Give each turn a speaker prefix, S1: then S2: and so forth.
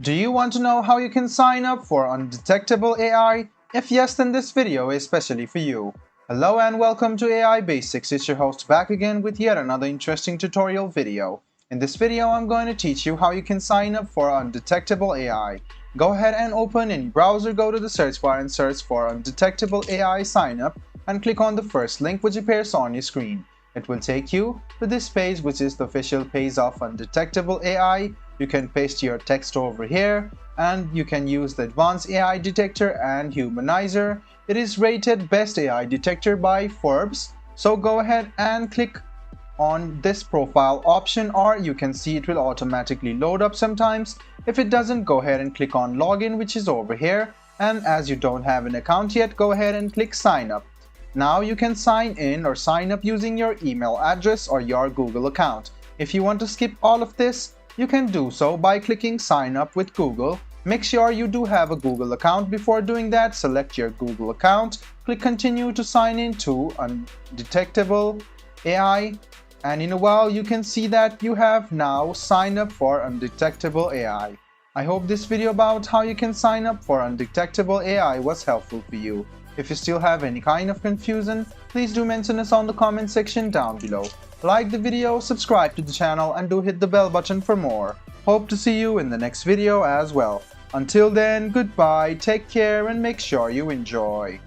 S1: Do you want to know how you can sign up for Undetectable AI? If yes, then this video is especially for you. Hello and welcome to AI Basics. It's your host back again with yet another interesting tutorial video. In this video, I'm going to teach you how you can sign up for Undetectable AI. Go ahead and open any browser, go to the search bar and search for Undetectable AI sign up and click on the first link which appears on your screen. It will take you to this page, which is the official page of Undetectable AI. You can paste your text over here and you can use the Advanced AI Detector and Humanizer. It is rated Best AI Detector by Forbes. So go ahead and click on this profile option, or you can see it will automatically load up sometimes. If it doesn't, go ahead and click on Login, which is over here. And as you don't have an account yet, go ahead and click Sign Up. Now you can sign in or sign up using your email address or your Google account. If you want to skip all of this, you can do so by clicking Sign Up with Google. Make sure you do have a Google account. Before doing that, select your Google account, click Continue to sign in to Undetectable AI, and in a while you can see that you have now signed up for Undetectable AI. I hope this video about how you can sign up for Undetectable AI was helpful for you. If you still have any kind of confusion, please do mention us on the comment section down below. Like the video, subscribe to the channel, and do hit the bell button for more. Hope to see you in the next video as well. Until then, goodbye, take care, and make sure you enjoy.